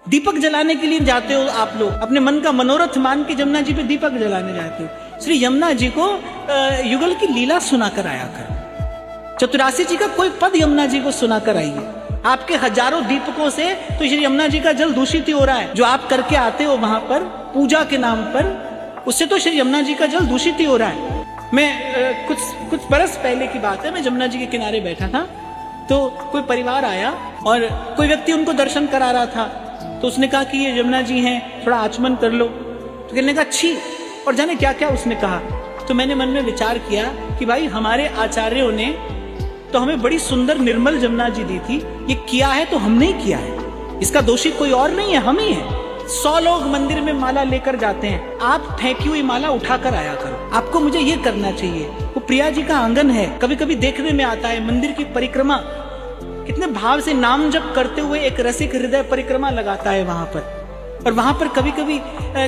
दीपक जलाने के लिए जाते हो आप लोग, अपने मन का मनोरथ मान के यमुना जी पे दीपक जलाने जाते हो। श्री यमुना जी को युगल की लीला सुनाकर आया कर। चतुरासी जी का कोई पद यमुना जी को सुनाकर आइए। आपके हजारों दीपकों से तो श्री यमुना जी का जल दूषित ही हो रहा है। जो आप करके आते हो वहां पर पूजा के नाम पर, उससे तो श्री यमुना जी का जल दूषित ही हो रहा है। मैं कुछ बरस पहले की बात है, मैं यमुना जी के किनारे बैठा था, तो कोई परिवार आया और कोई व्यक्ति उनको दर्शन करा रहा था। तो उसने कहा कि ये यमुना जी हैं, थोड़ा आचमन कर लो। तो कहने का छी, और जाने क्या क्या उसने कहा। तो मैंने मन में विचार किया कि भाई हमारे आचार्यों ने तो हमें बड़ी सुंदर निर्मल यमुना जी दी थी, ये किया है तो हमने ही किया है, इसका दोषी कोई और नहीं है, हम ही है। 100 लोग मंदिर में माला लेकर जाते हैं, आप फेंकी हुई माला उठाकर आया करो। आपको मुझे ये करना चाहिए। वो प्रिया जी का आंगन है, कभी कभी देखने में आता है मंदिर की परिक्रमा, कितने भाव से नाम जप करते हुए एक रसिक हृदय परिक्रमा लगाता है वहां पर। और वहां पर कभी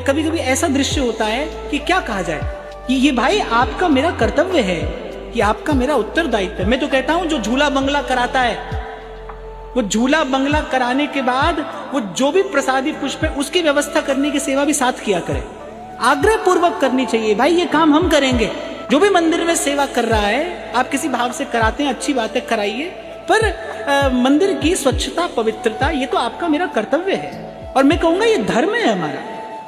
कभी ऐसा दृश्य होता है कि क्या कहा जाए कि ये भाई आपका मेरा कर्तव्य है, कि आपका मेरा उत्तरदायित्व है। मैं तो कहता हूं जो झूला बंगला कराता है, वो झूला बंगला कराने के बाद वो जो भी प्रसादी पुष्प है उसकी व्यवस्था करने की सेवा भी साथ किया करे, आग्रह पूर्वक करनी चाहिए। भाई ये काम हम करेंगे। जो भी मंदिर में सेवा कर रहा है, आप किसी भाव से कराते हैं, अच्छी बात है, कराइए, पर मंदिर की स्वच्छता पवित्रता ये तो आपका मेरा कर्तव्य है। और मैं कहूंगा ये धर्म है हमारा।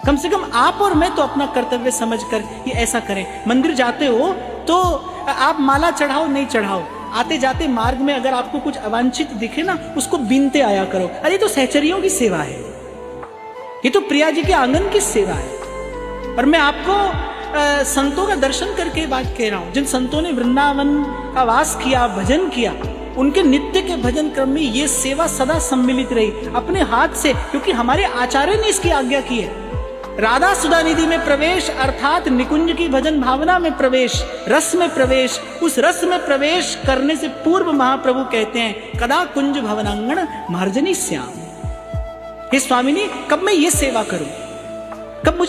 कम से कम आप और मैं तो अपना कर्तव्य समझकर ये ऐसा करें। मंदिर जाते हो तो आप माला चढ़ाओ नहीं चढ़ाओ, आते जाते मार्ग में अगर आपको कुछ अवांछित दिखे ना, उसको बीनते आया करो। अरे तो सहचरियों की सेवा है, ये तो प्रिया जी के आंगन की सेवा है। और मैं आपको संतों का दर्शन करके बात कह रहा हूं। जिन संतों ने वृंदावन का वास किया, भजन किया, उनके नित्य के भजन क्रम में ये सेवा सदा सम्मिलित रही अपने हाथ से, क्योंकि हमारे आचार्य ने इसकी आज्ञा की है। राधा सुधा निधि में प्रवेश अर्थात निकुंज की भजन भावना में प्रवेश, रस में प्रवेश। उस रस में प्रवेश करने से पूर्व महाप्रभु कहते हैं कदा कुंज भवनांगण मार्जनी श्याम। हे स्वामिनी, कब मैं ये सेवा करूं, कब मुझे